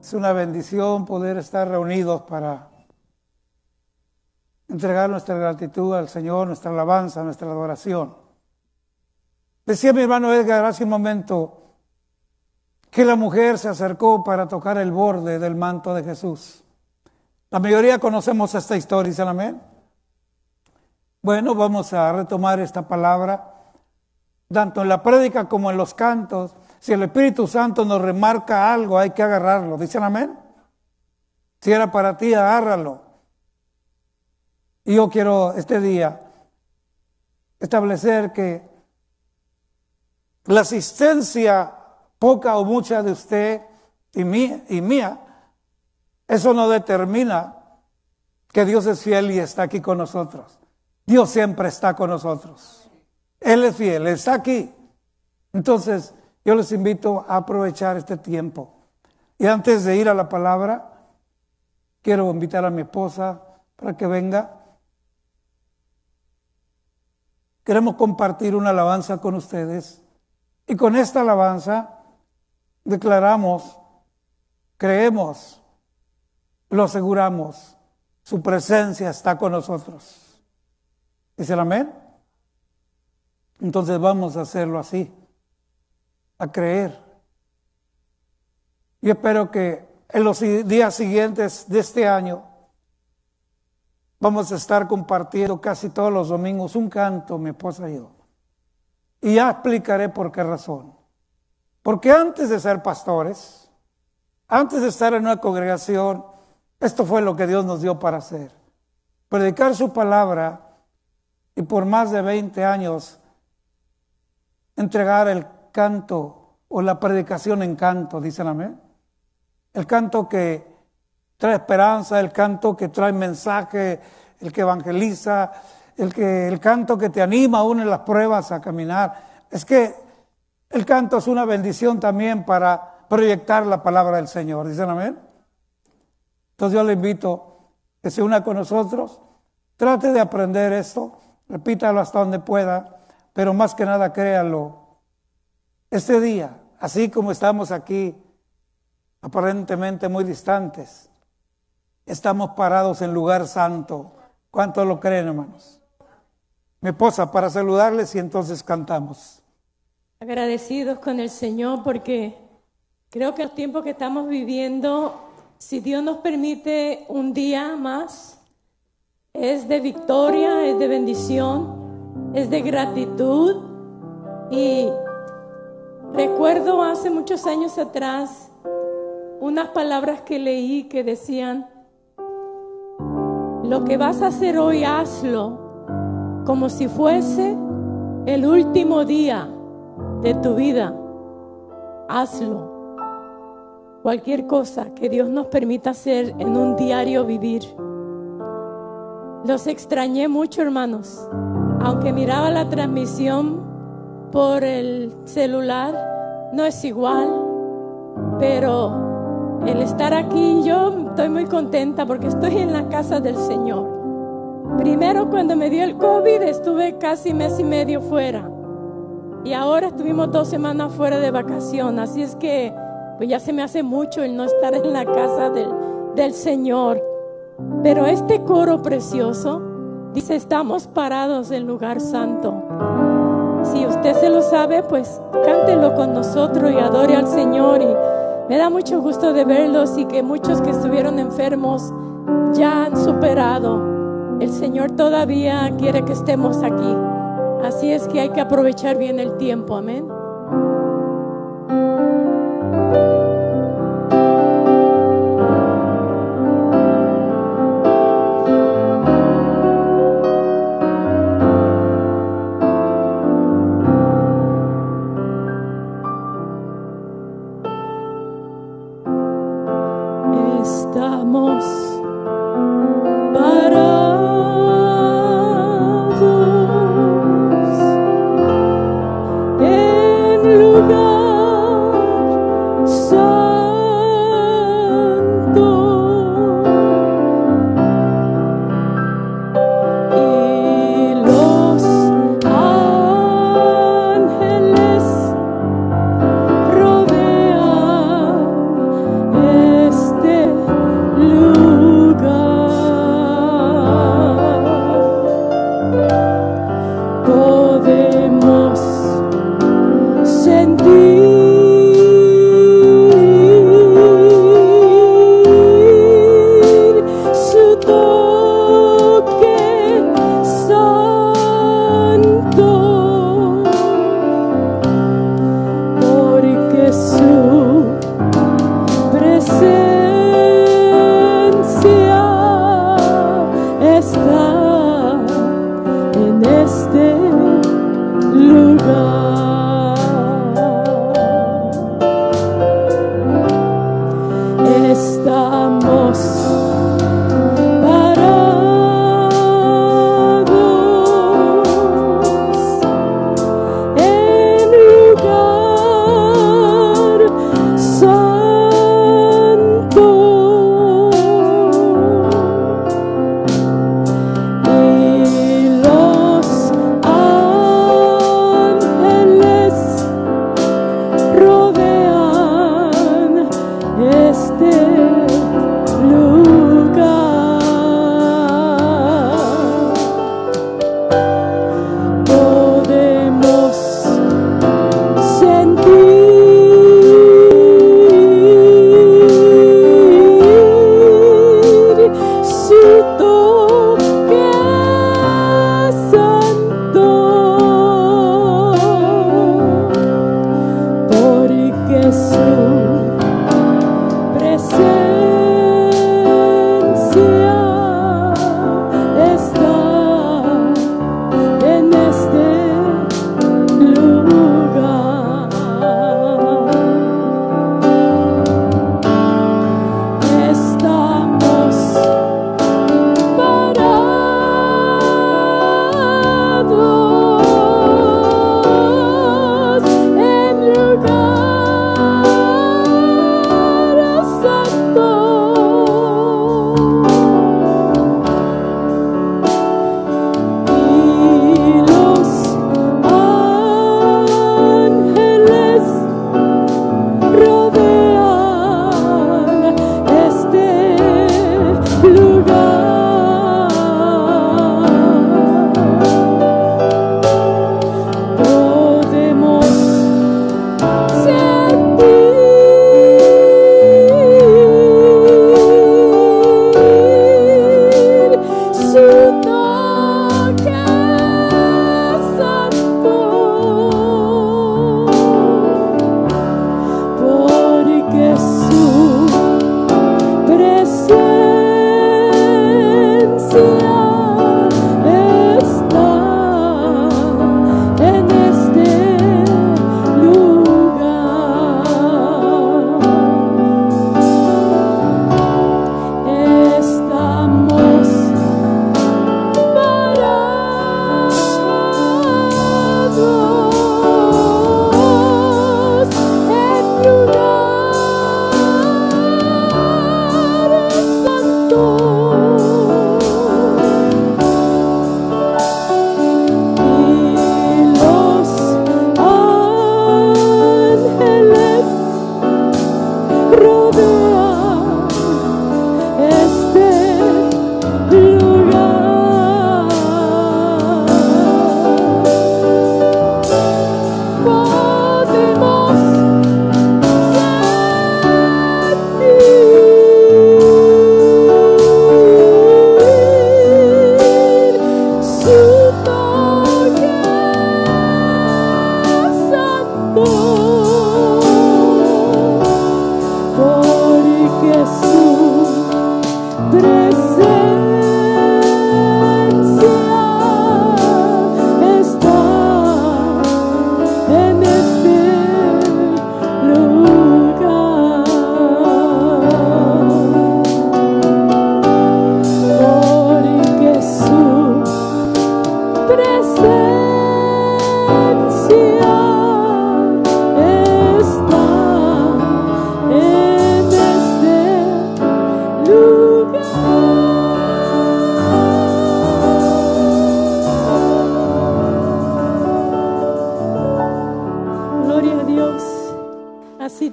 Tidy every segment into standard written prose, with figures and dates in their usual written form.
Es una bendición poder estar reunidos para entregar nuestra gratitud al Señor, nuestra alabanza, nuestra adoración. Decía mi hermano Edgar hace un momento que la mujer se acercó para tocar el borde del manto de Jesús. La mayoría conocemos esta historia, ¿dicen amén? Bueno, vamos a retomar esta palabra, tanto en la prédica como en los cantos. Si el Espíritu Santo nos remarca algo, hay que agarrarlo, ¿dicen amén? Si era para ti, agárralo. Y yo quiero este día establecer que la asistencia poca o mucha de usted y mía, eso no determina que Dios es fiel y está aquí con nosotros. Dios siempre está con nosotros. Él es fiel, Él está aquí. Entonces, yo les invito a aprovechar este tiempo. Y antes de ir a la palabra, quiero invitar a mi esposa para que venga. Queremos compartir una alabanza con ustedes. Y con esta alabanza declaramos, creemos, lo aseguramos, su presencia está con nosotros. ¿Dicen amén? Entonces vamos a hacerlo así, a creer. Yo espero que en los días siguientes de este año vamos a estar compartiendo casi todos los domingos un canto, mi esposa y yo. Y ya explicaré por qué razón. Porque antes de ser pastores, antes de estar en una congregación, esto fue lo que Dios nos dio para hacer. Predicar su palabra y por más de 20 años entregar el canto o la predicación en canto, dicen amén. El canto que trae esperanza, el canto que trae mensaje, el que evangeliza, el canto que te anima aún en las pruebas a caminar. Es que el canto es una bendición también para proyectar la palabra del Señor. ¿Dicen amén? Entonces yo le invito que se una con nosotros, trate de aprender esto, repítalo hasta donde pueda, pero más que nada créalo. Este día, así como estamos aquí, aparentemente muy distantes, estamos parados en lugar santo. ¿Cuántos lo creen, hermanos? Mi esposa, para saludarles y entonces cantamos. Agradecidos con el Señor porque creo que el tiempo que estamos viviendo, si Dios nos permite un día más, es de victoria, es de bendición, es de gratitud. Y recuerdo hace muchos años atrás unas palabras que leí que decían: lo que vas a hacer hoy, hazlo como si fuese el último día de tu vida. Hazlo. Cualquier cosa que Dios nos permita hacer en un diario vivir. Los extrañé mucho, hermanos. Aunque miraba la transmisión por el celular, no es igual. Pero el estar aquí, yo estoy muy contenta porque estoy en la casa del Señor. Primero, cuando me dio el COVID, estuve casi mes y medio fuera. Y ahora estuvimos 2 semanas fuera de vacación. Así es que pues ya se me hace mucho el no estar en la casa del Señor. Pero este coro precioso dice: estamos parados en lugar santo. Si usted se lo sabe, pues cántelo con nosotros y adore al Señor. Y me da mucho gusto de verlos y que muchos que estuvieron enfermos ya han superado. El Señor todavía quiere que estemos aquí. Así es que hay que aprovechar bien el tiempo. Amén. Estamos rodean está en este lugar. Estamos parados en lugar santo.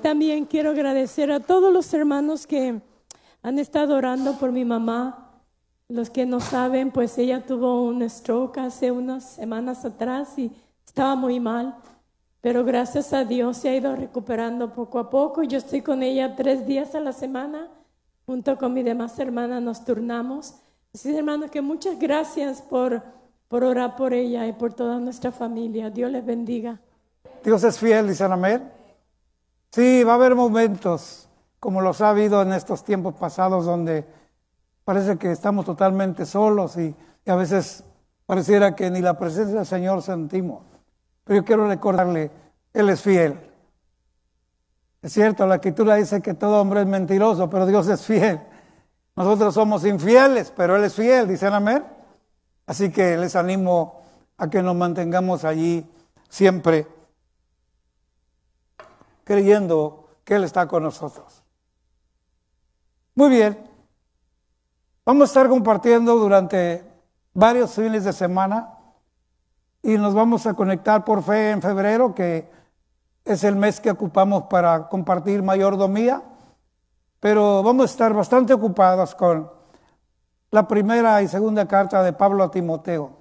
También quiero agradecer a todos los hermanos que han estado orando por mi mamá. Los que no saben, pues ella tuvo un stroke hace unas semanas atrás y estaba muy mal. Pero gracias a Dios se ha ido recuperando poco a poco. Yo estoy con ella 3 días a la semana. Junto con mis demás hermanas nos turnamos. Así, hermanos, que muchas gracias por orar por ella y por toda nuestra familia. Dios les bendiga. Dios es fiel, dicen amén. Sí, va a haber momentos como los ha habido en estos tiempos pasados donde parece que estamos totalmente solos y a veces pareciera que ni la presencia del Señor sentimos. Pero yo quiero recordarle, Él es fiel. Es cierto, la Escritura dice que todo hombre es mentiroso, pero Dios es fiel. Nosotros somos infieles, pero Él es fiel, dicen amén. Así que les animo a que nos mantengamos allí siempre creyendo que Él está con nosotros. Muy bien, vamos a estar compartiendo durante varios fines de semana y nos vamos a conectar por fe en febrero, que es el mes que ocupamos para compartir mayordomía, pero vamos a estar bastante ocupados con la primera y segunda carta de Pablo a Timoteo.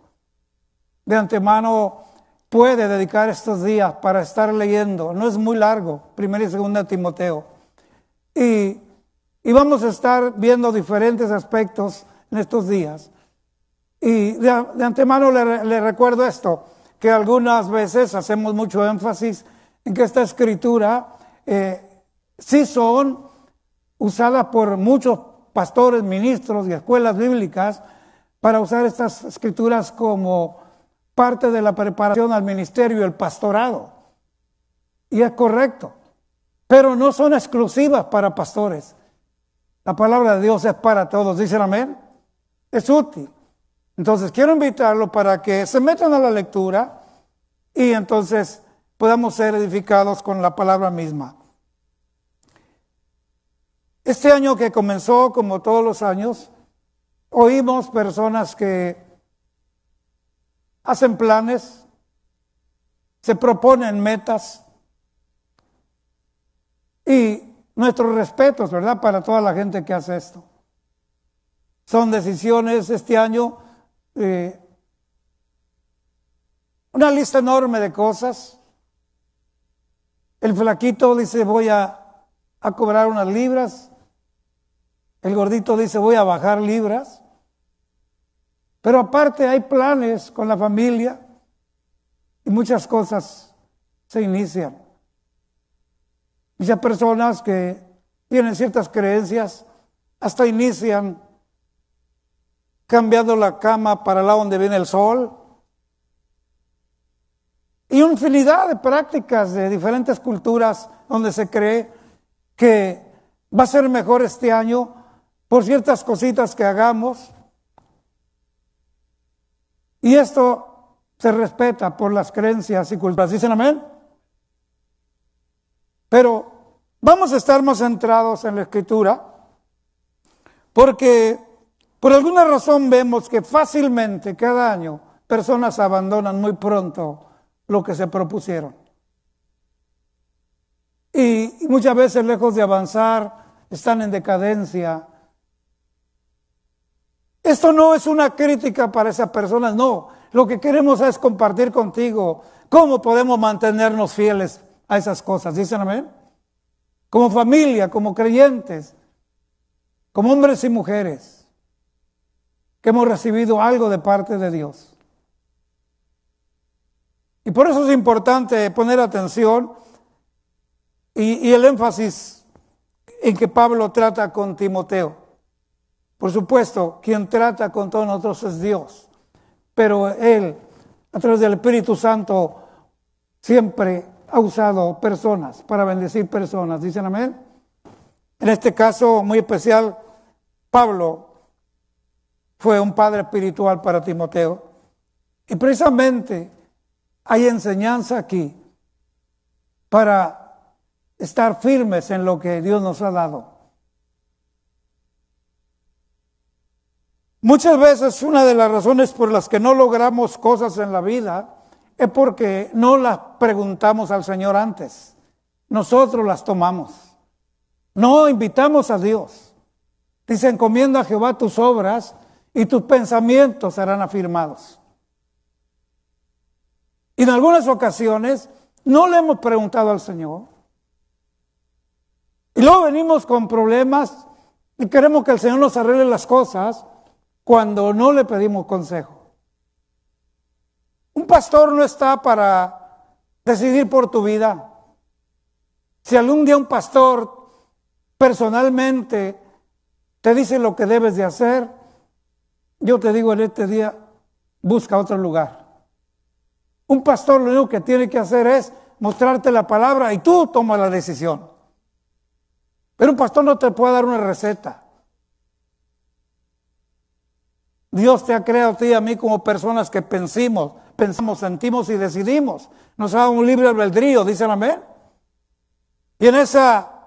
De antemano puede dedicar estos días para estar leyendo, no es muy largo, primera y segunda Timoteo. Y vamos a estar viendo diferentes aspectos en estos días. Y de antemano le recuerdo esto, que algunas veces hacemos mucho énfasis en que esta escritura sí son usadas por muchos pastores, ministros y escuelas bíblicas para usar estas escrituras como parte de la preparación al ministerio y el pastorado. Y es correcto, pero no son exclusivas para pastores. La palabra de Dios es para todos, dicen amén. Es útil. Entonces quiero invitarlo para que se metan a la lectura y entonces podamos ser edificados con la palabra misma. Este año que comenzó, como todos los años, oímos personas que hacen planes, se proponen metas y nuestros respetos, ¿verdad?, para toda la gente que hace esto. Son decisiones este año, una lista enorme de cosas. El flaquito dice voy a cobrar unas libras. El gordito dice voy a bajar libras. Pero aparte hay planes con la familia y muchas cosas se inician. Muchas personas que tienen ciertas creencias hasta inician cambiando la cama para el lado donde viene el sol. Y una infinidad de prácticas de diferentes culturas donde se cree que va a ser mejor este año por ciertas cositas que hagamos. Y esto se respeta por las creencias y culturas. ¿Dicen amén? Pero vamos a estar más centrados en la Escritura porque por alguna razón vemos que fácilmente cada año personas abandonan muy pronto lo que se propusieron. Y muchas veces lejos de avanzar están en decadencia. Esto no es una crítica para esas personas, no. Lo que queremos es compartir contigo cómo podemos mantenernos fieles a esas cosas. ¿Dicen amén? Como familia, como creyentes, como hombres y mujeres que hemos recibido algo de parte de Dios. Y por eso es importante poner atención y el énfasis en que Pablo trata con Timoteo. Por supuesto, quien trata con todos nosotros es Dios, pero Él, a través del Espíritu Santo, siempre ha usado personas para bendecir personas. ¿Dicen amén? En este caso muy especial, Pablo fue un padre espiritual para Timoteo. Y precisamente hay enseñanza aquí para estar firmes en lo que Dios nos ha dado. Muchas veces una de las razones por las que no logramos cosas en la vida es porque no las preguntamos al Señor antes. Nosotros las tomamos. No invitamos a Dios. Dice, encomienda a Jehová tus obras y tus pensamientos serán afirmados. Y en algunas ocasiones no le hemos preguntado al Señor. Y luego venimos con problemas y queremos que el Señor nos arregle las cosas cuando no le pedimos consejo. Un pastor no está para decidir por tu vida. Si algún día un pastor personalmente te dice lo que debes de hacer, yo te digo en este día, busca otro lugar. Un pastor lo único que tiene que hacer es mostrarte la palabra y tú tomas la decisión. Pero un pastor no te puede dar una receta. Dios te ha creado a ti y a mí como personas que pensamos, sentimos y decidimos. Nos ha dado un libre albedrío, dicen amén. Y en ese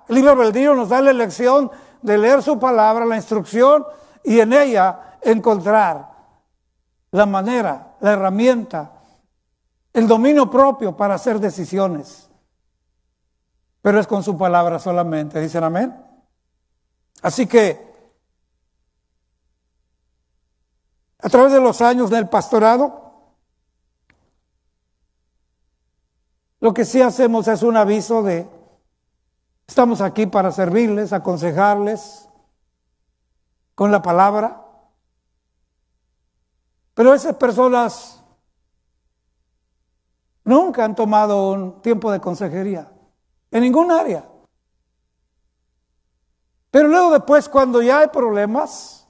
libre albedrío nos da la elección de leer su palabra, la instrucción, y en ella encontrar la manera, la herramienta, el dominio propio para hacer decisiones. Pero es con su palabra solamente, dicen amén. Así que, a través de los años del pastorado, lo que sí hacemos es un aviso de, estamos aquí para servirles, aconsejarles con la palabra. Pero esas personas nunca han tomado un tiempo de consejería, en ningún área. Pero luego después, cuando ya hay problemas,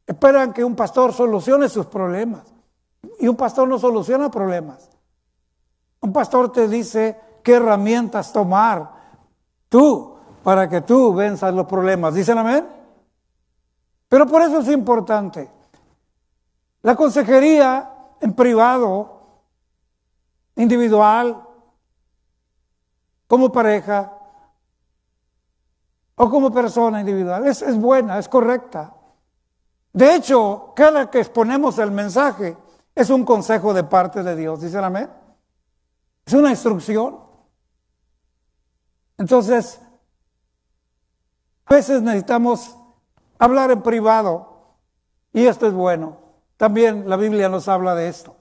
esperan que un pastor solucione sus problemas. Y un pastor no soluciona problemas. Un pastor te dice qué herramientas tomar tú para que tú venzas los problemas. ¿Dicen amén? Pero por eso es importante. La consejería en privado, individual, como pareja o como persona individual, es buena, es correcta. De hecho, cada que exponemos el mensaje es un consejo de parte de Dios. ¿Dicen amén? Es una instrucción. Entonces, a veces necesitamos hablar en privado y esto es bueno. También la Biblia nos habla de esto.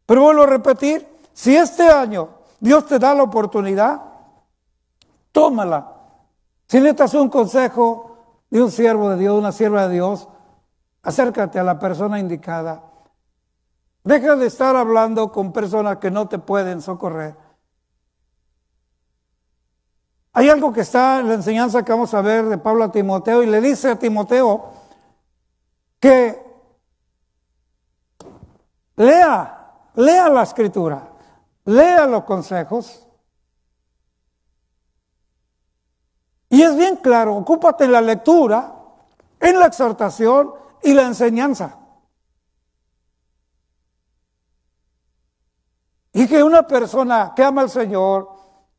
Pero vuelvo a repetir, si este año Dios te da la oportunidad, tómala. Si necesitas un consejo de un siervo de Dios, una sierva de Dios, acércate a la persona indicada. Deja de estar hablando con personas que no te pueden socorrer. Hay algo que está en la enseñanza que vamos a ver de Pablo a Timoteo, y le dice a Timoteo que lea la escritura, lea los consejos. Y es bien claro, ocúpate en la lectura, en la exhortación y la enseñanza. Y que una persona que ama al Señor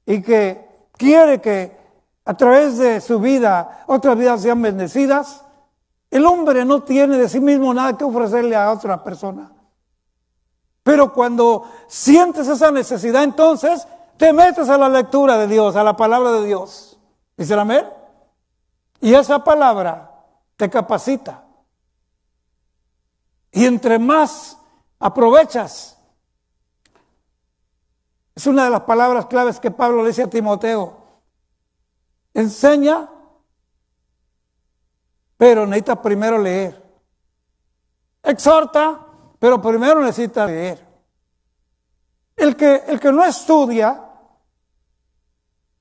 y que quiere que a través de su vida otras vidas sean bendecidas, el hombre no tiene de sí mismo nada que ofrecerle a otra persona. Pero cuando sientes esa necesidad, entonces te metes a la lectura de Dios, a la palabra de Dios. ¿Dicen amén? Y esa palabra te capacita. Y entre más aprovechas, es una de las palabras claves que Pablo le dice a Timoteo. Enseña, pero necesita primero leer. Exhorta, pero primero necesita leer. El que no estudia,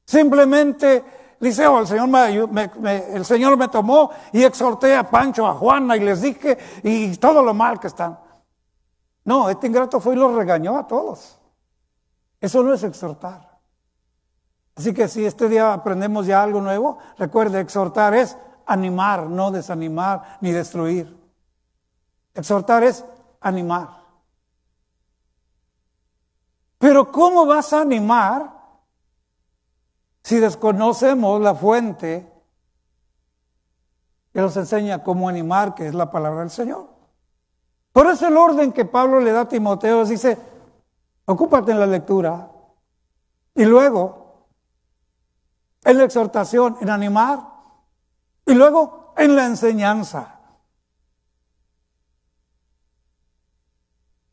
simplemente dice, el Señor me tomó y exhorté a Pancho, a Juana, y les dije, y todo lo mal que están. No, este ingrato fue y los regañó a todos. Eso no es exhortar. Así que si este día aprendemos ya algo nuevo, recuerde, exhortar es animar, no desanimar ni destruir. Exhortar es animar. Pero ¿cómo vas a animar si desconocemos la fuente que nos enseña cómo animar, que es la palabra del Señor? Por eso el orden que Pablo le da a Timoteo dice, ocúpate en la lectura y luego en la exhortación, en animar y luego en la enseñanza.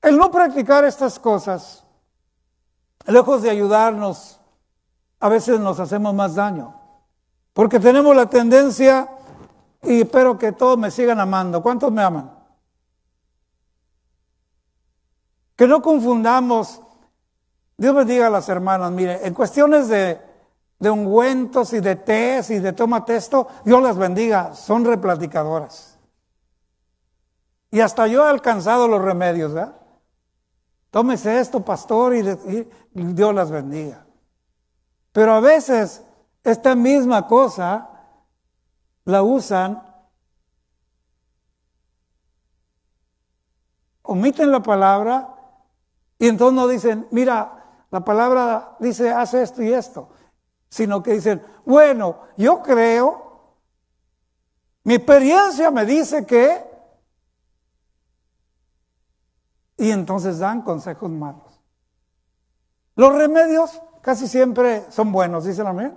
El no practicar estas cosas, lejos de ayudarnos, a veces nos hacemos más daño, porque tenemos la tendencia, y espero que todos me sigan amando. ¿Cuántos me aman? Que no confundamos. Dios bendiga a las hermanas. Mire, en cuestiones de de ungüentos y de tés y de tómate esto, Dios las bendiga, son replaticadoras. Y hasta yo he alcanzado los remedios, ¿verdad? Tómese esto, pastor, y Dios las bendiga. Pero a veces esta misma cosa la usan, omiten la palabra y entonces no dicen, mira, la palabra dice haz esto y esto, sino que dicen, bueno, yo creo, mi experiencia me dice que, y entonces dan consejos malos. Los remedios casi siempre son buenos, dicen amén.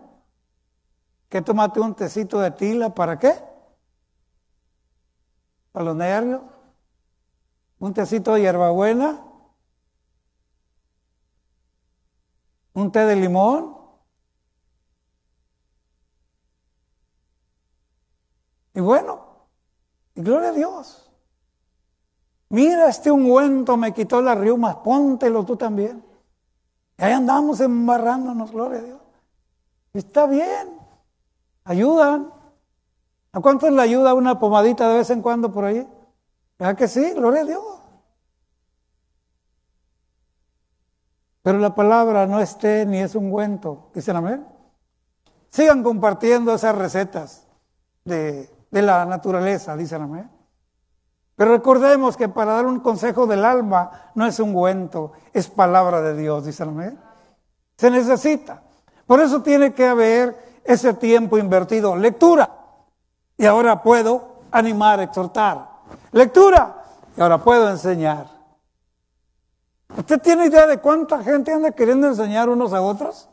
Que tómate un tecito de tila, ¿para qué? Para los nervios. Un tecito de hierbabuena. Un té de limón. Y bueno, y gloria a Dios. Mira, este ungüento me quitó las riumas, póntelo tú también. Y ahí andamos embarrándonos, gloria a Dios. Y está bien, ayudan. ¿A cuántos le ayuda una pomadita de vez en cuando por ahí? ¿Verdad que sí? Gloria a Dios. Pero la palabra no es té ni es ungüento. ¿Dicen amén? Sigan compartiendo esas recetas de la naturaleza, dicen amén. Pero recordemos que para dar un consejo del alma no es ungüento, es palabra de Dios, dicen amén. Se necesita. Por eso tiene que haber ese tiempo invertido. Lectura. Y ahora puedo animar, exhortar. Lectura. Y ahora puedo enseñar. ¿Usted tiene idea de cuánta gente anda queriendo enseñar unos a otros?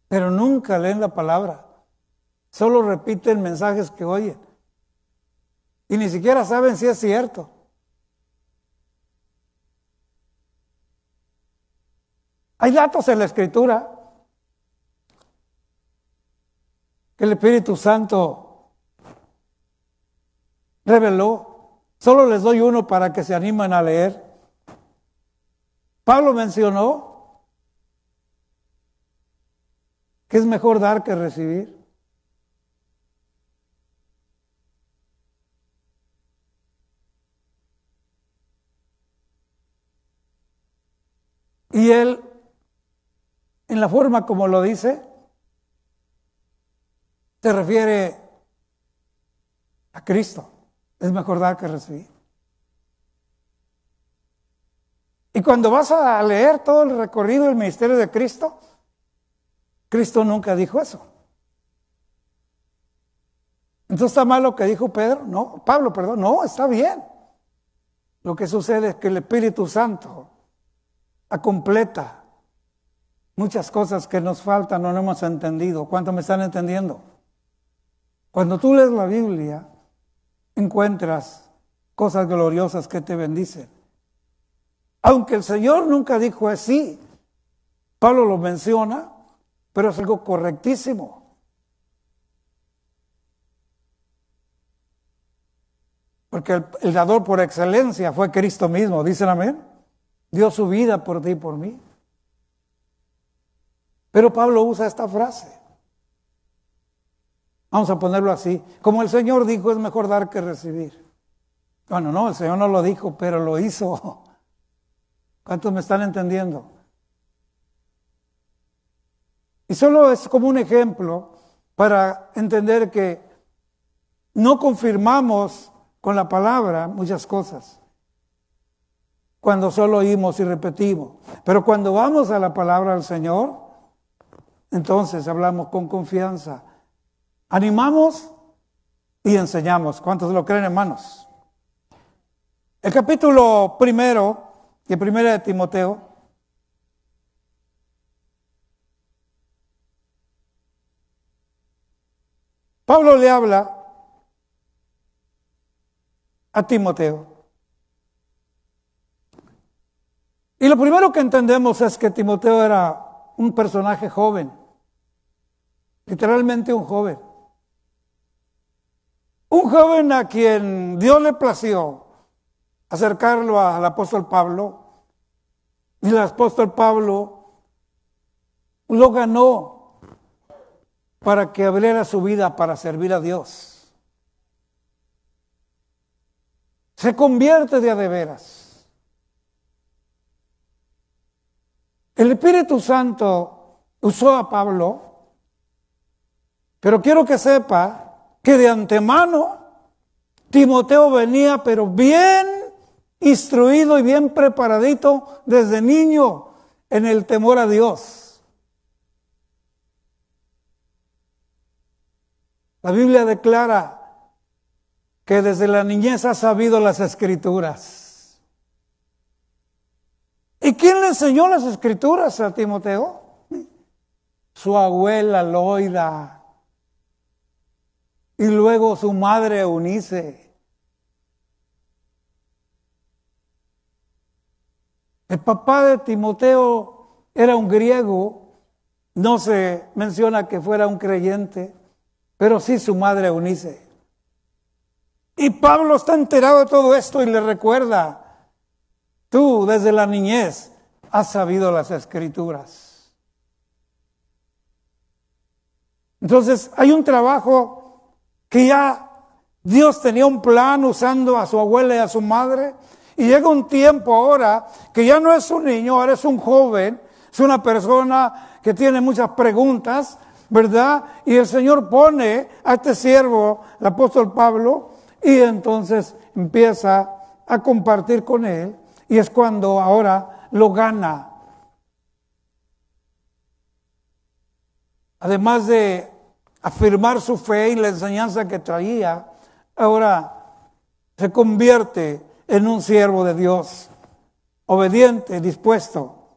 Pero nunca leen la palabra. Solo repiten mensajes que oyen. Y ni siquiera saben si es cierto. Hay datos en la Escritura que el Espíritu Santo reveló. Solo les doy uno para que se animen a leer. Pablo mencionó que es mejor dar que recibir. Y él, en la forma como lo dice, se refiere a Cristo. Es mejor dar que recibir. Y cuando vas a leer todo el recorrido del ministerio de Cristo, Cristo nunca dijo eso. Entonces, ¿está mal lo que dijo Pedro? No, Pablo, perdón. No, está bien. Lo que sucede es que el Espíritu Santo completa muchas cosas que nos faltan o no hemos entendido. ¿Cuántos me están entendiendo? Cuando tú lees la Biblia, encuentras cosas gloriosas que te bendicen. Aunque el Señor nunca dijo así, Pablo lo menciona, pero es algo correctísimo. Porque el dador por excelencia fue Cristo mismo, ¿dicen amén? Dio su vida por ti y por mí. Pero Pablo usa esta frase. Vamos a ponerlo así. Como el Señor dijo, es mejor dar que recibir. Bueno, no, el Señor no lo dijo, pero lo hizo. ¿Cuántos me están entendiendo? Y solo es como un ejemplo para entender que no confirmamos con la palabra muchas cosas. Cuando solo oímos y repetimos. Pero cuando vamos a la palabra del Señor, entonces hablamos con confianza. Animamos y enseñamos. ¿Cuántos lo creen, hermanos? El capítulo 1 de 1 de Timoteo Pablo le habla a Timoteo. Y lo primero que entendemos es que Timoteo era un personaje joven, literalmente un joven. Un joven a quien Dios le plació acercarlo al apóstol Pablo. Y el apóstol Pablo lo ganó para que abriera su vida para servir a Dios. Se convierte de a de veras. El Espíritu Santo usó a Pablo, pero quiero que sepa que de antemano Timoteo venía pero bien instruido y bien preparadito desde niño en el temor a Dios. La Biblia declara que desde la niñez ha sabido las Escrituras. ¿Y quién le enseñó las Escrituras a Timoteo? Su abuela Loida y luego su madre Eunice. El papá de Timoteo era un griego, no se menciona que fuera un creyente, pero sí su madre Eunice. Y Pablo está enterado de todo esto y le recuerda, tú desde la niñez has sabido las Escrituras. Entonces hay un trabajo que ya Dios tenía un plan usando a su abuela y a su madre, y llega un tiempo ahora que ya no es un niño, ahora es un joven, es una persona que tiene muchas preguntas, ¿verdad? Y el Señor pone a este siervo, el apóstol Pablo, y entonces empieza a compartir con él, y es cuando ahora lo gana. Además de afirmar su fe y la enseñanza que traía, ahora se convierte en un siervo de Dios, obediente, dispuesto.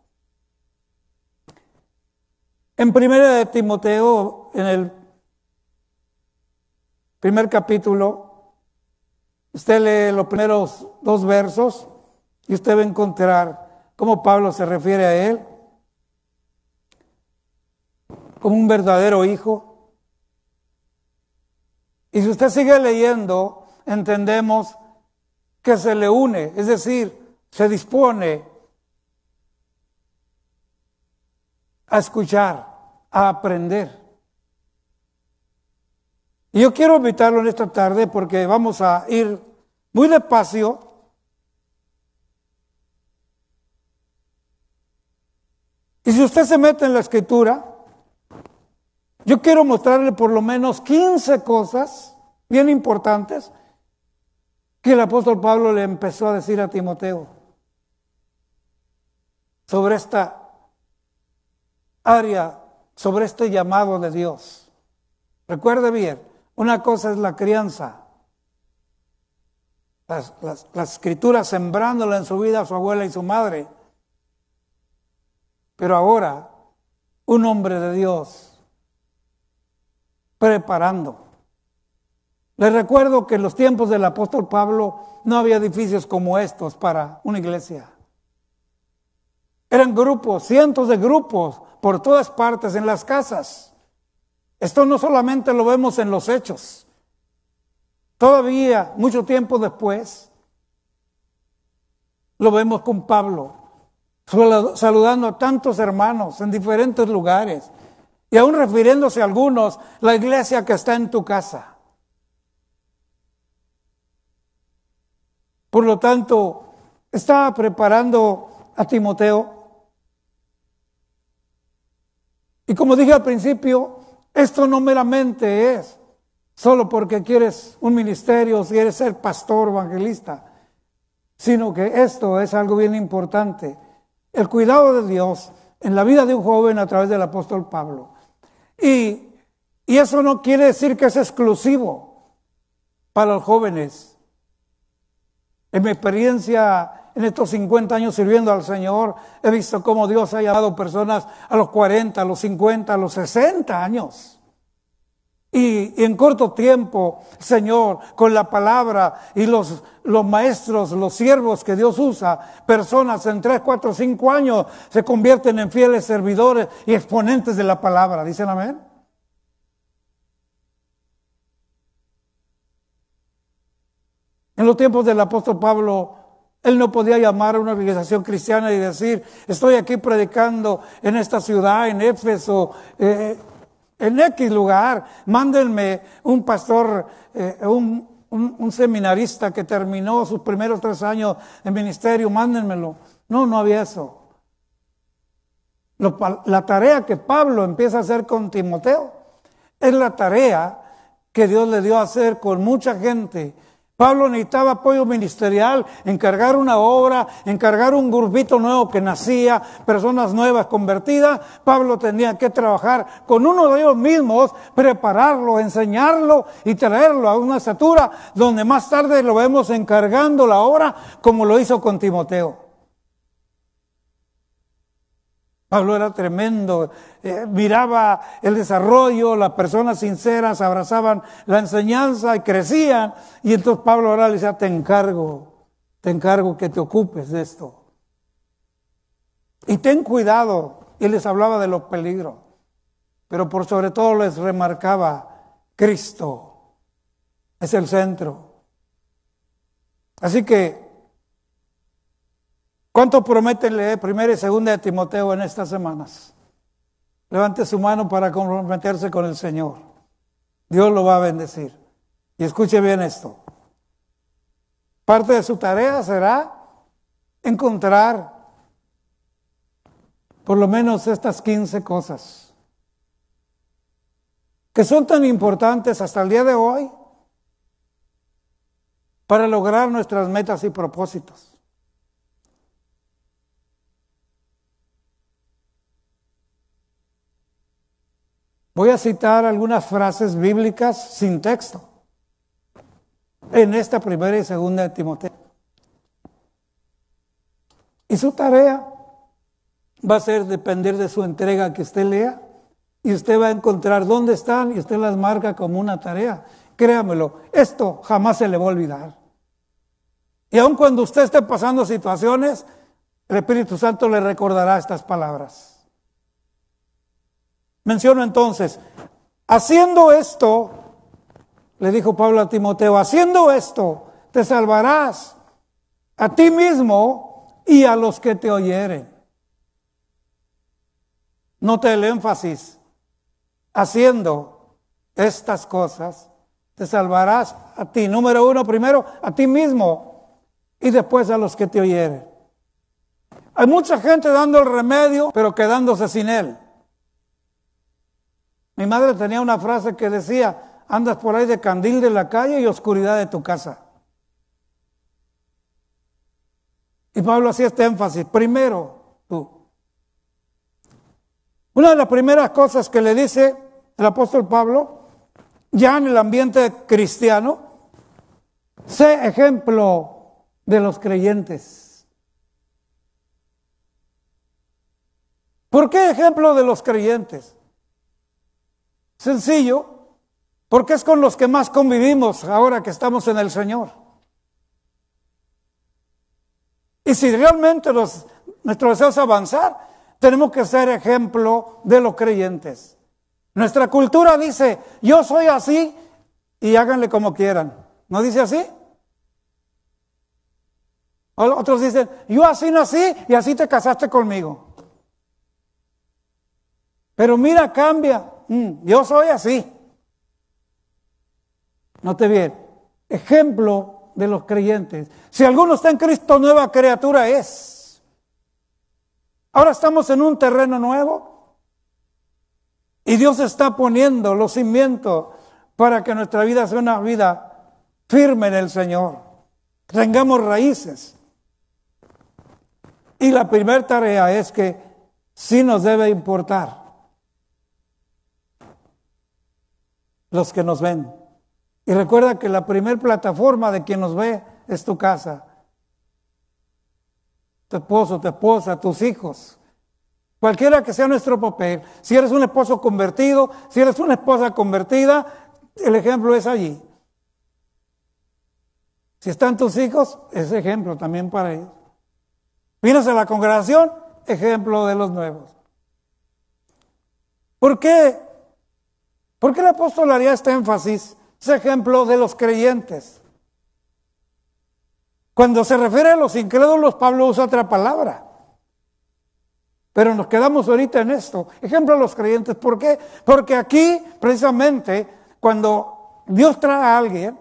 En 1 de Timoteo, en el primer capítulo, usted lee los primeros 2 versos y usted va a encontrar cómo Pablo se refiere a él como un verdadero hijo. Y si usted sigue leyendo, entendemos que se le une, es decir, se dispone a escuchar, a aprender. Y yo quiero invitarlo en esta tarde porque vamos a ir muy despacio. Y si usted se mete en la Escritura, yo quiero mostrarle por lo menos 15 cosas bien importantes que el apóstol Pablo le empezó a decir a Timoteo sobre esta área, sobre este llamado de Dios. Recuerde bien, una cosa es la crianza, la Escritura sembrándola en su vida a su abuela y su madre, pero ahora un hombre de Dios preparando. Les recuerdo que en los tiempos del apóstol Pablo no había edificios como estos para una iglesia. Eran grupos, cientos de grupos por todas partes en las casas. Esto no solamente lo vemos en los Hechos. Todavía, mucho tiempo después, lo vemos con Pablo, saludando a tantos hermanos en diferentes lugares y aún refiriéndose a algunos, la iglesia que está en tu casa. Por lo tanto, estaba preparando a Timoteo. Y como dije al principio, esto no meramente es solo porque quieres un ministerio, si quieres ser pastor, evangelista, sino que esto es algo bien importante. El cuidado de Dios en la vida de un joven a través del apóstol Pablo. Y eso no quiere decir que es exclusivo para los jóvenes. En mi experiencia en estos 50 años sirviendo al Señor, he visto cómo Dios ha llamado personas a los 40, a los 50, a los 60 años. Y en corto tiempo, Señor, con la palabra y los maestros, los siervos que Dios usa, personas en 3, 4, 5 años se convierten en fieles servidores y exponentes de la palabra. ¿Dicen amén? En los tiempos del apóstol Pablo Él no podía llamar a una organización cristiana y decir, estoy aquí predicando en esta ciudad, en Éfeso, en X lugar, mándenme un pastor, un seminarista que terminó sus primeros 3 años en ministerio, mándenmelo. No había eso. La tarea que Pablo empieza a hacer con Timoteo es la tarea que Dios le dio a hacer con mucha gente. Pablo necesitaba apoyo ministerial, encargar una obra, encargar un grupito nuevo que nacía, personas nuevas convertidas. Pablo tenía que trabajar con uno de ellos mismos, prepararlo, enseñarlo y traerlo a una estatura donde más tarde lo vemos encargando la obra como lo hizo con Timoteo. Pablo era tremendo, miraba el desarrollo, las personas sinceras abrazaban la enseñanza y crecían, y entonces Pablo ahora le decía, te encargo que te ocupes de esto. Y ten cuidado, y les hablaba de los peligros, pero por sobre todo les remarcaba, Cristo es el centro. Así que, ¿cuánto prometen leer 1 y 2 de Timoteo en estas semanas? Levante su mano para comprometerse con el Señor. Dios lo va a bendecir. Y escuche bien esto. Parte de su tarea será encontrar por lo menos estas 15 cosas que son tan importantes hasta el día de hoy para lograr nuestras metas y propósitos. Voy a citar algunas frases bíblicas sin texto en esta 1 y 2 de Timoteo. Y su tarea va a ser depender de su entrega que usted lea, y usted va a encontrar dónde están y usted las marca como una tarea. Créamelo, esto jamás se le va a olvidar. Y aun cuando usted esté pasando situaciones, el Espíritu Santo le recordará estas palabras. Menciono entonces, haciendo esto, le dijo Pablo a Timoteo, haciendo esto te salvarás a ti mismo y a los que te oyeren. Note el énfasis, haciendo estas cosas te salvarás a ti. Número 1, primero a ti mismo y después a los que te oyeren. Hay mucha gente dando el remedio, pero quedándose sin él. Mi madre tenía una frase que decía, andas por ahí de candil de la calle y oscuridad de tu casa. Y Pablo hacía este énfasis, primero tú. Una de las primeras cosas que le dice el apóstol Pablo, ya en el ambiente cristiano, sé ejemplo de los creyentes. ¿Por qué ejemplo de los creyentes? Sencillo, porque es con los que más convivimos ahora que estamos en el Señor. Y si realmente nuestro deseo es avanzar, tenemos que ser ejemplo de los creyentes. Nuestra cultura dice, yo soy así y háganle como quieran. ¿No dice así? Otros dicen, yo así nací y así te casaste conmigo. Pero mira, cambia. Yo soy así. Note bien, ejemplo de los creyentes. Si alguno está en Cristo, nueva criatura es. Ahora estamos en un terreno nuevo y Dios está poniendo los cimientos para que nuestra vida sea una vida firme en el Señor. Tengamos raíces. Y la primera tarea es que sí nos debe importar los que nos ven. Y recuerda que la primera plataforma de quien nos ve es tu casa. Tu esposo, tu esposa, tus hijos. Cualquiera que sea nuestro papel. Si eres un esposo convertido, si eres una esposa convertida, el ejemplo es allí. Si están tus hijos, es ejemplo también para ellos. Vienes a la congregación, ejemplo de los nuevos. ¿Por qué? ¿Por qué el apóstol haría este énfasis? Es ejemplo de los creyentes. Cuando se refiere a los incrédulos, Pablo usa otra palabra. Pero nos quedamos ahorita en esto. Ejemplo a los creyentes. ¿Por qué? Porque aquí, precisamente, cuando Dios trae a alguien,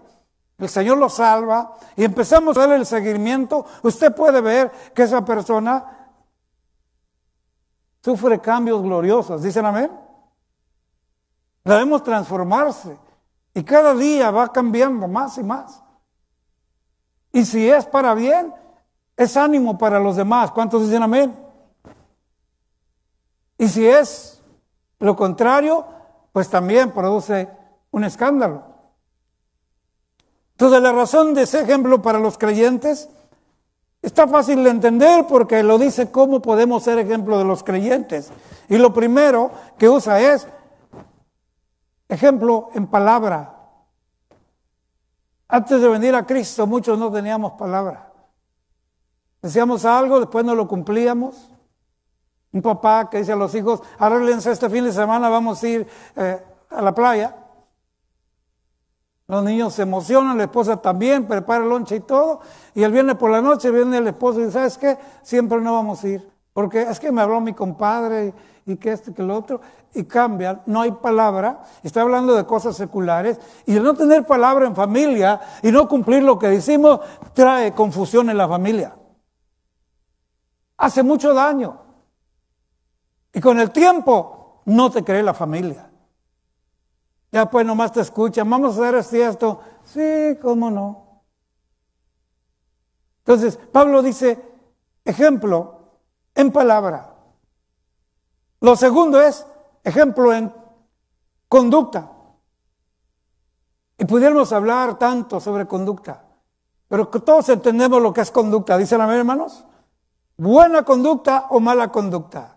el Señor lo salva y empezamos a darle el seguimiento, usted puede ver que esa persona sufre cambios gloriosos. ¿Dicen amén? Debemos transformarse y cada día va cambiando más y más. Y si es para bien, es ánimo para los demás. ¿Cuántos dicen amén? Y si es lo contrario, pues también produce un escándalo. Entonces la razón de ese ejemplo para los creyentes está fácil de entender porque lo dice cómo podemos ser ejemplo de los creyentes. Y lo primero que usa es ejemplo en palabra. Antes de venir a Cristo muchos no teníamos palabra. Decíamos algo, después no lo cumplíamos. Un papá que dice a los hijos, arréglense este fin de semana, vamos a ir a la playa. Los niños se emocionan, la esposa también, prepara el lonche y todo. Y el viernes por la noche viene el esposo y dice, ¿sabes qué? Siempre no vamos a ir. Porque es que me habló mi compadre y que esto y que lo otro. Y cambian, no hay palabra. Está hablando de cosas seculares. Y el no tener palabra en familia y no cumplir lo que decimos trae confusión en la familia. Hace mucho daño. Y con el tiempo no te cree la familia. Ya pues nomás te escuchan, vamos a hacer esto. Sí, cómo no. Entonces, Pablo dice, ejemplo en palabra. Lo segundo es ejemplo en conducta. Y pudiéramos hablar tanto sobre conducta, pero que todos entendemos lo que es conducta. ¿Dicen amén, hermanos? Buena conducta o mala conducta.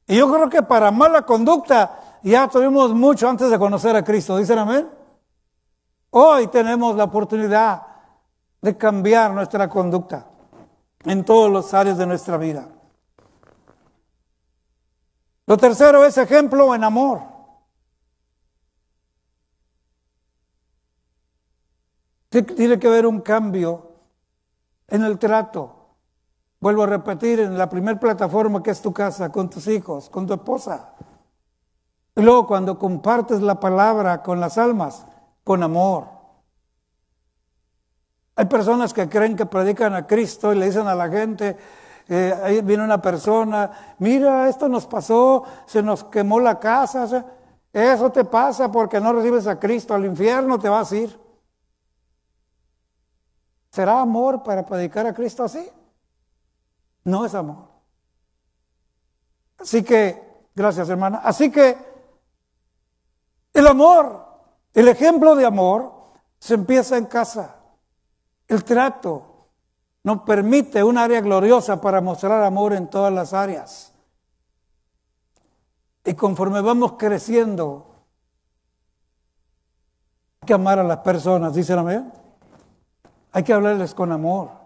Y yo creo que para mala conducta ya tuvimos mucho antes de conocer a Cristo. ¿Dicen amén? Hoy tenemos la oportunidad de cambiar nuestra conducta en todas las áreas de nuestra vida. Lo tercero es ejemplo en amor. Tiene que haber un cambio en el trato. Vuelvo a repetir, en la primera plataforma que es tu casa, con tus hijos, con tu esposa. Y luego cuando compartes la palabra con las almas, con amor. Hay personas que creen que predican a Cristo y le dicen a la gente, ahí viene una persona, mira, esto nos pasó, se nos quemó la casa, eso te pasa porque no recibes a Cristo, al infierno te vas a ir. ¿Será amor para predicar a Cristo así? No es amor. Así que, gracias hermana, así que el amor, el ejemplo de amor se empieza en casa. El trato nos permite un área gloriosa para mostrar amor en todas las áreas. Y conforme vamos creciendo, hay que amar a las personas, ¿dicen amén? Hay que hablarles con amor.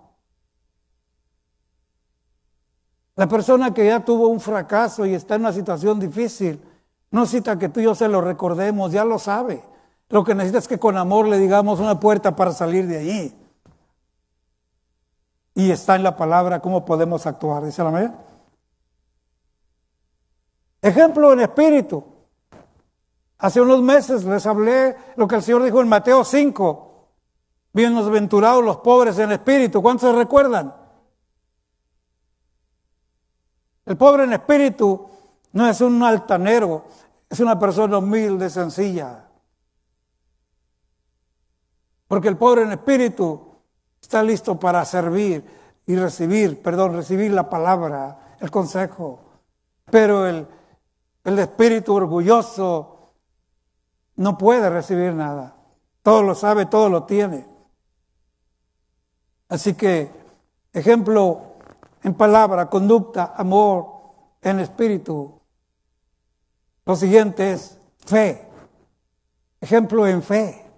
La persona que ya tuvo un fracaso y está en una situación difícil, no necesita que tú y yo se lo recordemos, ya lo sabe. Lo que necesita es que con amor le digamos una puerta para salir de allí. Y está en la palabra cómo podemos actuar, ¿dice amén? Ejemplo en espíritu. Hace unos meses les hablé lo que el Señor dijo en Mateo 5. Bienaventurados los pobres en espíritu. ¿Cuántos se recuerdan? El pobre en espíritu no es un altanero, es una persona humilde, sencilla. Porque el pobre en espíritu está listo para servir y recibir la palabra, el consejo. Pero el espíritu orgulloso no puede recibir nada. Todo lo sabe, todo lo tiene. Así que, ejemplo en palabra, conducta, amor, en espíritu. Lo siguiente es fe. Ejemplo en fe.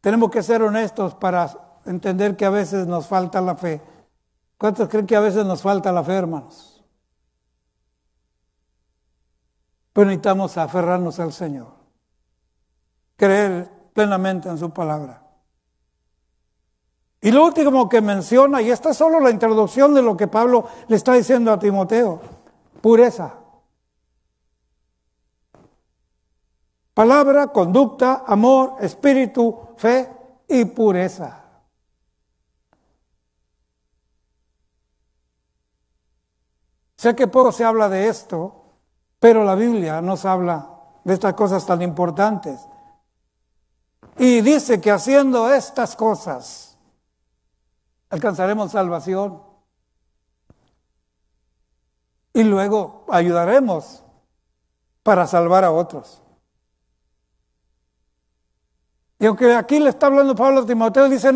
Tenemos que ser honestos para entender que a veces nos falta la fe. ¿Cuántos creen que a veces nos falta la fe, hermanos? Pero necesitamos aferrarnos al Señor, creer plenamente en su palabra. Y lo último que menciona, y esta es solo la introducción de lo que Pablo le está diciendo a Timoteo, pureza. Palabra, conducta, amor, espíritu, fe y pureza. Sé que poco se habla de esto, pero la Biblia nos habla de estas cosas tan importantes. Y dice que haciendo estas cosas alcanzaremos salvación y luego ayudaremos para salvar a otros. Y aunque aquí le está hablando Pablo a Timoteo, dice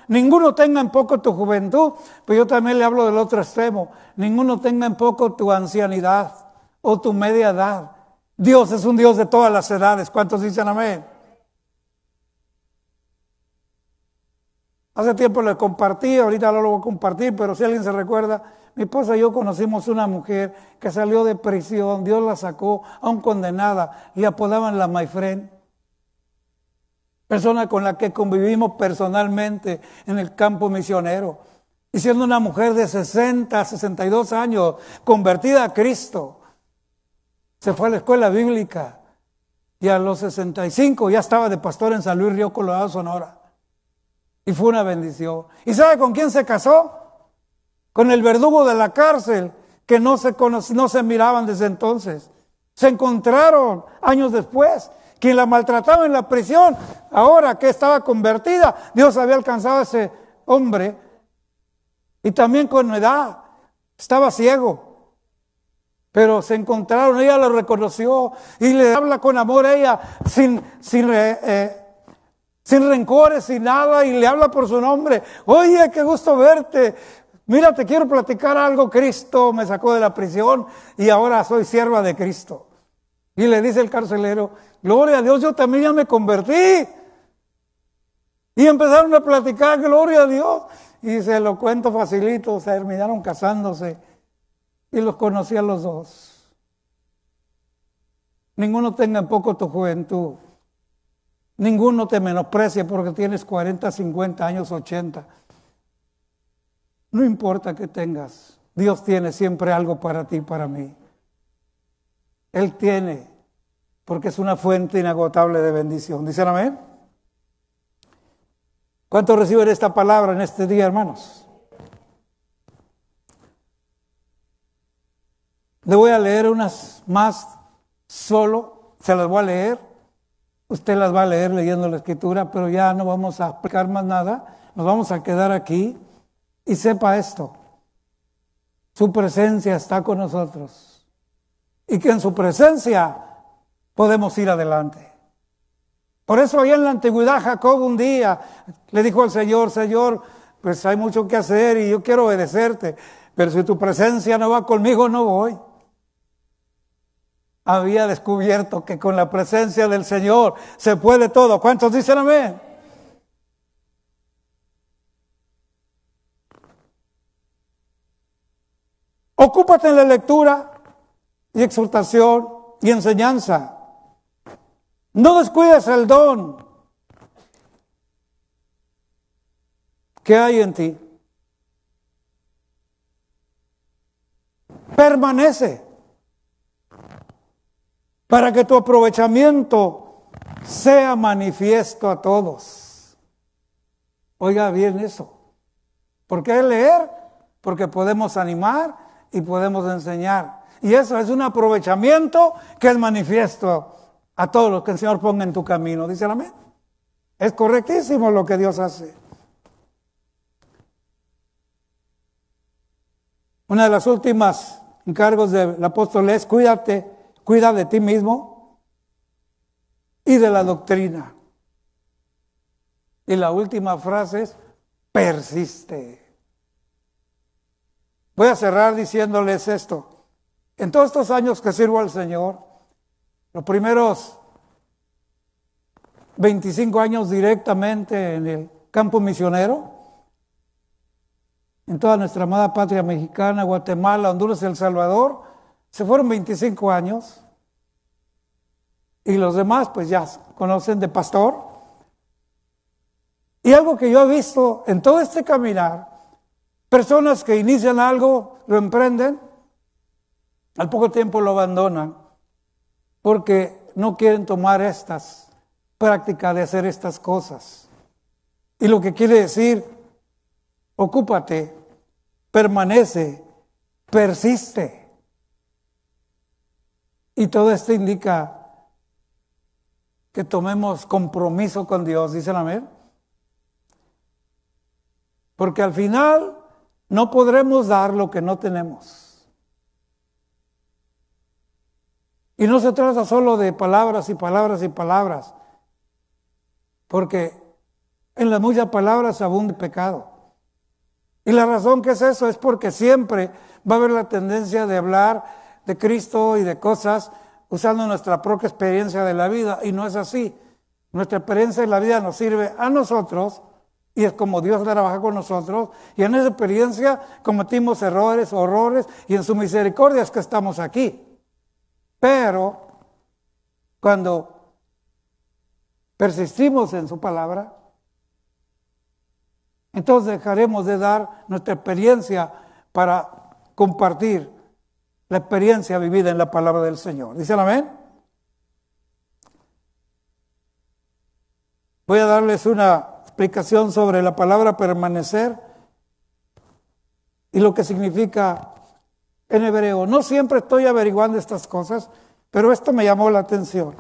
ninguno tenga en poco tu juventud, pero yo también le hablo del otro extremo, ninguno tenga en poco tu ancianidad o tu media edad. Dios es un Dios de todas las edades. ¿Cuántos dicen amén? Hace tiempo le compartí, ahorita no lo voy a compartir, pero si alguien se recuerda, mi esposa y yo conocimos una mujer que salió de prisión, Dios la sacó, aún condenada, le apodaban la My Friend. Persona con la que convivimos personalmente en el campo misionero. Y siendo una mujer de 60, 62 años, convertida a Cristo, se fue a la escuela bíblica y a los 65 ya estaba de pastor en San Luis Río Colorado, Sonora. Y fue una bendición. ¿Y sabe con quién se casó? Con el verdugo de la cárcel, que no se miraban desde entonces. Se encontraron años después. Quien la maltrataba en la prisión, ahora que estaba convertida, Dios había alcanzado a ese hombre. Y también con edad, estaba ciego. Pero se encontraron, ella lo reconoció y le habla con amor a ella, sin rencores, sin nada, y le habla por su nombre. Oye, qué gusto verte. Mira, te quiero platicar algo. Cristo me sacó de la prisión y ahora soy sierva de Cristo. Y le dice el carcelero, gloria a Dios, yo también ya me convertí. Y empezaron a platicar, gloria a Dios. Y se lo cuento facilito, se terminaron casándose. Y los conocí a los dos. Ninguno tenga en poco tu juventud. Ninguno te menosprecie porque tienes 40, 50 años, 80. No importa que tengas. Dios tiene siempre algo para ti y para mí. Él tiene, porque es una fuente inagotable de bendición. ¿Dicen amén? ¿Cuántos reciben esta palabra en este día, hermanos? Le voy a leer unas más solo, se las voy a leer. Usted las va a leer leyendo la Escritura, pero ya no vamos a explicar más nada. Nos vamos a quedar aquí y sepa esto. Su presencia está con nosotros y que en su presencia podemos ir adelante. Por eso allá en la antigüedad Jacob un día le dijo al Señor, Señor, pues hay mucho que hacer y yo quiero obedecerte, pero si tu presencia no va conmigo, no voy. Había descubierto que con la presencia del Señor se puede todo. ¿Cuántos dicen amén? Ocúpate en la lectura y exhortación y enseñanza. No descuides el don que hay en ti. Permanece para que tu aprovechamiento sea manifiesto a todos. Oiga bien eso. ¿Por qué leer? Porque podemos animar y podemos enseñar. Y eso es un aprovechamiento que es manifiesto a todos los que el Señor ponga en tu camino. ¿Dicen amén? Es correctísimo lo que Dios hace. Una de las últimas encargos del apóstol es cuida de ti mismo y de la doctrina. Y la última frase es persiste. Voy a cerrar diciéndoles esto. En todos estos años que sirvo al Señor, los primeros 25 años directamente en el campo misionero, en toda nuestra amada patria mexicana, Guatemala, Honduras y El Salvador, se fueron 25 años. y los demás pues ya conocen de pastor. Y algo que yo he visto en todo este caminar, personas que inician algo, lo emprenden, al poco tiempo lo abandonan, porque no quieren tomar estas prácticas de hacer estas cosas. Y lo que quiere decir, ocúpate, permanece, persiste. Y todo esto indica que tomemos compromiso con Dios, ¿dicen amén? Porque al final no podremos dar lo que no tenemos. Y no se trata solo de palabras y palabras y palabras, porque en las muchas palabras abunda el pecado. Y la razón que es eso es porque siempre va a haber la tendencia de hablar de Cristo y de cosas usando nuestra propia experiencia de la vida, y no es así. Nuestra experiencia de la vida nos sirve a nosotros, y es como Dios trabaja con nosotros, y en esa experiencia cometimos errores, horrores, y en su misericordia es que estamos aquí. Pero cuando persistimos en su palabra, entonces dejaremos de dar nuestra experiencia para compartir la experiencia vivida en la palabra del Señor. ¿Dicen amén? Voy a darles una explicación sobre la palabra permanecer y lo que significa en hebreo. No siempre estoy averiguando estas cosas, pero esto me llamó la atención.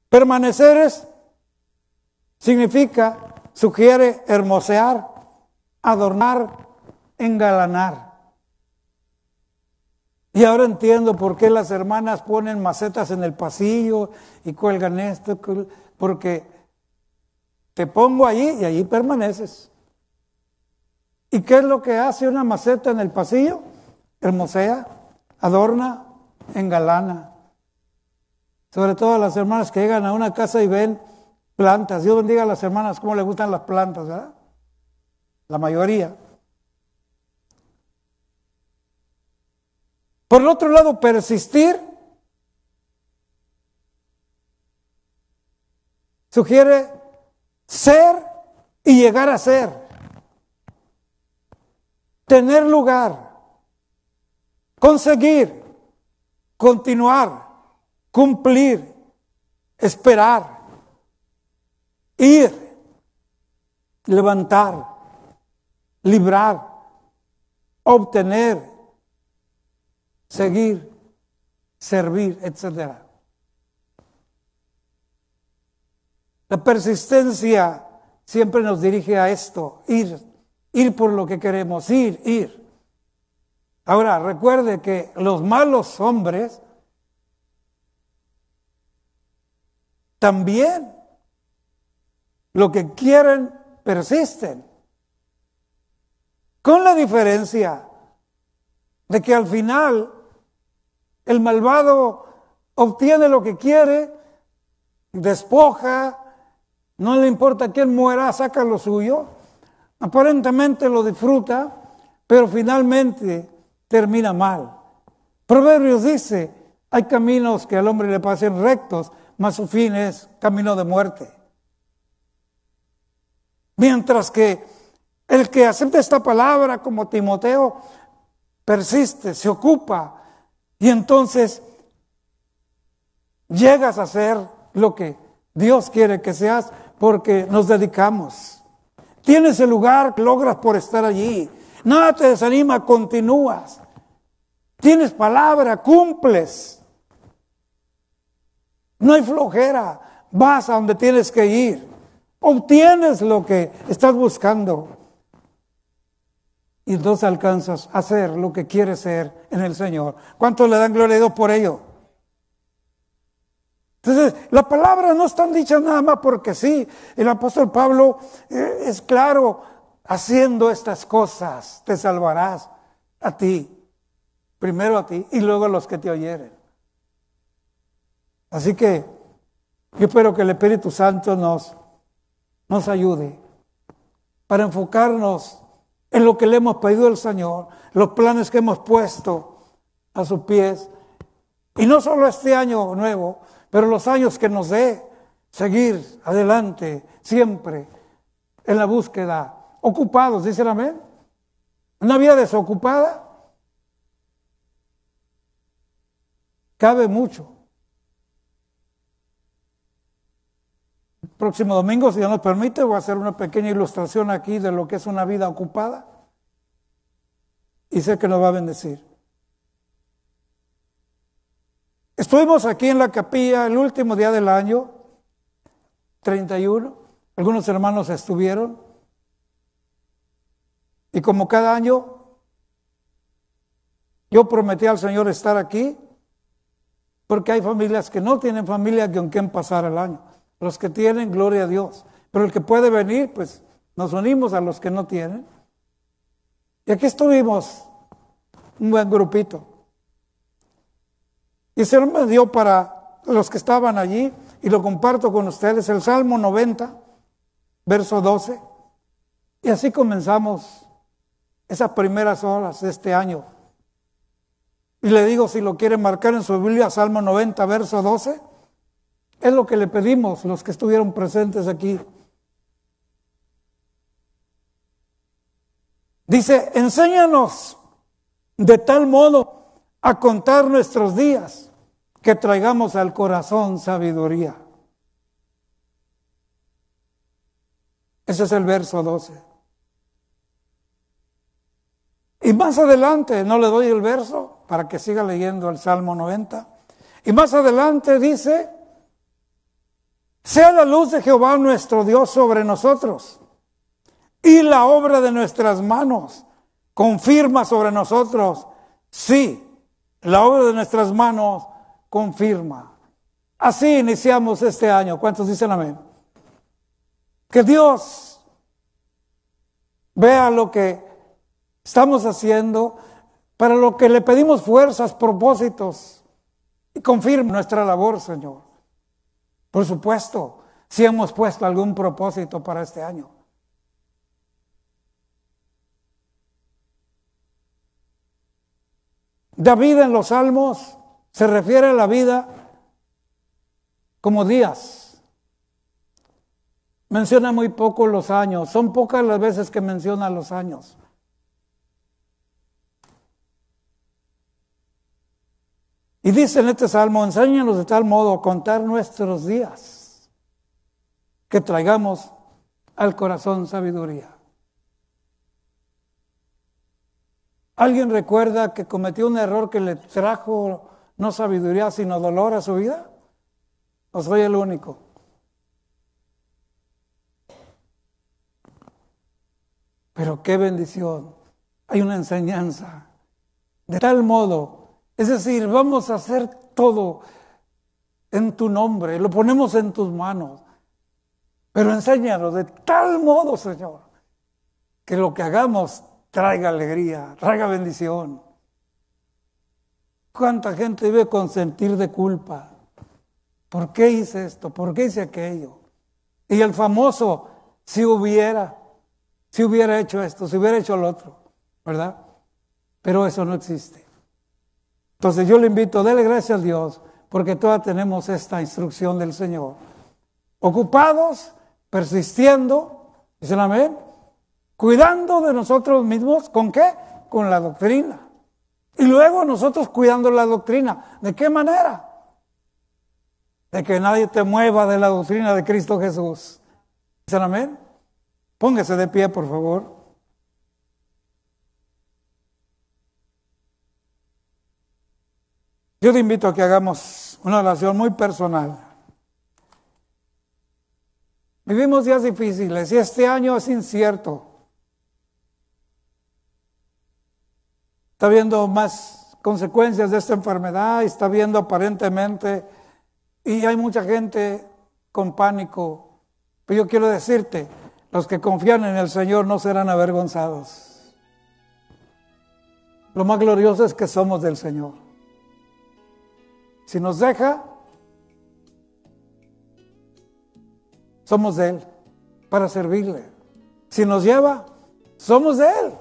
Permanecer significa, sugiere hermosear, adornar, engalanar. Y ahora entiendo por qué las hermanas ponen macetas en el pasillo y cuelgan esto, porque te pongo allí y allí permaneces. ¿Y qué es lo que hace una maceta en el pasillo? Hermosea, adorna, engalana. Sobre todo las hermanas que llegan a una casa y ven plantas. Dios bendiga a las hermanas cómo les gustan las plantas, ¿verdad? La mayoría. Por el otro lado, persistir sugiere ser y llegar a ser. Tener lugar. Conseguir. Continuar. Cumplir. Esperar. Ir. Levantar. Librar. Obtener. Seguir, servir, etc. La persistencia siempre nos dirige a esto, ir por lo que queremos, ir. Ahora, recuerde que los malos hombres también lo que quieren persisten, con la diferencia de que al final el malvado obtiene lo que quiere, despoja, no le importa quién muera, saca lo suyo, aparentemente lo disfruta, pero finalmente termina mal. Proverbios dice, hay caminos que al hombre le parecen rectos, mas su fin es camino de muerte. Mientras que el que acepta esta palabra como Timoteo, persiste, se ocupa, y entonces llegas a ser lo que Dios quiere que seas porque nos dedicamos. Tienes el lugar, logras por estar allí. Nada te desanima, continúas. Tienes palabra, cumples. No hay flojera, vas a donde tienes que ir. Obtienes lo que estás buscando. Y entonces alcanzas a hacer lo que quieres ser en el Señor. ¿Cuántos le dan gloria a Dios por ello? Entonces, la palabra no están dichas nada más porque sí. El apóstol Pablo es claro, haciendo estas cosas te salvarás a ti, primero a ti y luego a los que te oyeren. Así que yo espero que el Espíritu Santo nos ayude para enfocarnos en lo que le hemos pedido al Señor, los planes que hemos puesto a sus pies. Y no solo este año nuevo, pero los años que nos dé, seguir adelante, siempre en la búsqueda, ocupados, dicen amén. Una vida desocupada cabe mucho. El próximo domingo, si Dios nos permite, voy a hacer una pequeña ilustración aquí de lo que es una vida ocupada. Y sé que nos va a bendecir. Estuvimos aquí en la capilla el último día del año, 31. Algunos hermanos estuvieron. Y como cada año, yo prometí al Señor estar aquí, porque hay familias que no tienen familia con quien pasar el año. Los que tienen, gloria a Dios. Pero el que puede venir, pues nos unimos a los que no tienen. Y aquí estuvimos, un buen grupito. Y el Señor me dio para los que estaban allí, y lo comparto con ustedes, el Salmo 90, verso 12. Y así comenzamos esas primeras horas de este año. Y le digo, si lo quieren marcar en su Biblia, Salmo 90, verso 12, es lo que le pedimos los que estuvieron presentes aquí. Dice, enséñanos de tal modo a contar nuestros días que traigamos al corazón sabiduría. Ese es el verso 12. Y más adelante, no le doy el verso para que siga leyendo el Salmo 90. Y más adelante dice, sea la luz de Jehová nuestro Dios sobre nosotros, y la obra de nuestras manos confirma sobre nosotros. Sí, la obra de nuestras manos confirma. Así iniciamos este año. ¿Cuántos dicen amén? Que Dios vea lo que estamos haciendo, para lo que le pedimos fuerzas, propósitos, y confirme nuestra labor, Señor. Por supuesto, si hemos puesto algún propósito para este año. David en los Salmos se refiere a la vida como días. Menciona muy poco los años. Son pocas las veces que menciona los años. Y dice en este salmo, enséñanos de tal modo a contar nuestros días, que traigamos al corazón sabiduría. ¿Alguien recuerda que cometió un error que le trajo no sabiduría, sino dolor a su vida? ¿O soy el único? Pero qué bendición. Hay una enseñanza. De tal modo, es decir, vamos a hacer todo en tu nombre, lo ponemos en tus manos. Pero enséñanos de tal modo, Señor, que lo que hagamos traiga alegría, traiga bendición. ¿Cuánta gente vive con sentir de culpa? ¿Por qué hice esto? ¿Por qué hice aquello? Y el famoso, si hubiera hecho esto, si hubiera hecho lo otro, ¿verdad? Pero eso no existe. Entonces yo le invito, dele gracias a Dios, porque todas tenemos esta instrucción del Señor. Ocupados, persistiendo, dicen amén, cuidando de nosotros mismos, ¿con qué? Con la doctrina. Y luego nosotros cuidando la doctrina. ¿De qué manera? De que nadie te mueva de la doctrina de Cristo Jesús. ¿Dicen amén? Póngase de pie, por favor. Yo te invito a que hagamos una oración muy personal. Vivimos días difíciles y este año es incierto. Está habiendo más consecuencias de esta enfermedad, está habiendo aparentemente, y hay mucha gente con pánico. Pero yo quiero decirte, los que confían en el Señor no serán avergonzados. Lo más glorioso es que somos del Señor. Si nos deja, somos de Él para servirle. Si nos lleva, somos de Él.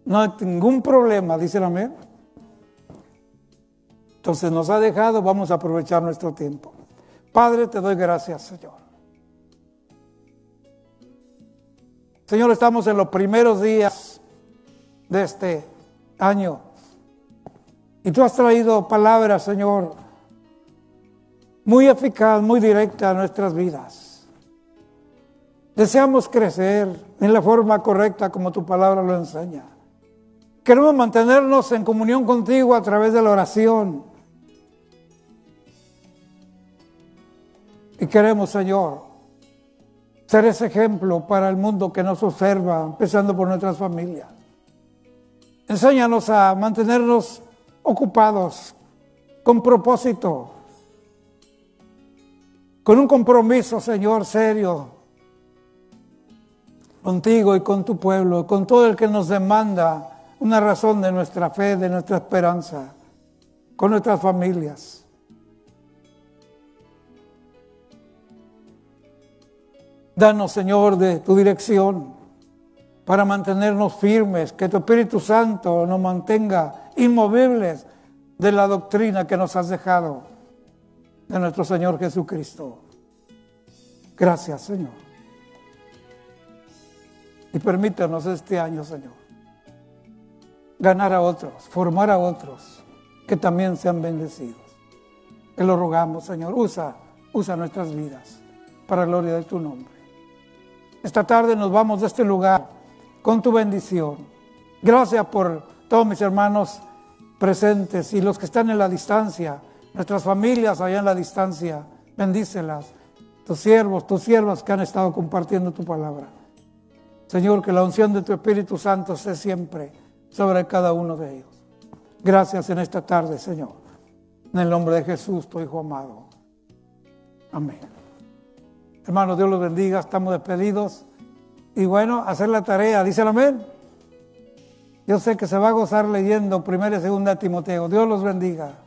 No hay ningún problema, dicen amén. Entonces nos ha dejado, vamos a aprovechar nuestro tiempo. Padre, te doy gracias, Señor. Señor, estamos en los primeros días de este año. Y tú has traído palabras, Señor, muy eficaz, muy directa a nuestras vidas. Deseamos crecer en la forma correcta como tu palabra lo enseña. Queremos mantenernos en comunión contigo a través de la oración. Y queremos, Señor, ser ese ejemplo para el mundo que nos observa, empezando por nuestras familias. Enséñanos a mantenernos ocupados, con propósito, con un compromiso, Señor, serio, contigo y con tu pueblo, con todo el que nos demanda una razón de nuestra fe, de nuestra esperanza, con nuestras familias. Danos, Señor, de tu dirección para mantenernos firmes, que tu Espíritu Santo nos mantenga inmovibles de la doctrina que nos has dejado de nuestro Señor Jesucristo. Gracias, Señor. Y permítanos este año, Señor, ganar a otros, formar a otros que también sean bendecidos. Te lo rogamos, Señor. Usa nuestras vidas para la gloria de tu nombre. Esta tarde nos vamos de este lugar con tu bendición. Gracias por todos mis hermanos presentes y los que están en la distancia, nuestras familias allá en la distancia. Bendícelas, tus siervos, tus siervas que han estado compartiendo tu palabra. Señor, que la unción de tu Espíritu Santo esté siempre sobre cada uno de ellos. Gracias en esta tarde, Señor. En el nombre de Jesús, tu Hijo amado. Amén. Hermanos, Dios los bendiga, estamos despedidos. Y bueno, hacer la tarea, ¿dicen amén? Yo sé que se va a gozar leyendo 1 y 2 Timoteo. Dios los bendiga.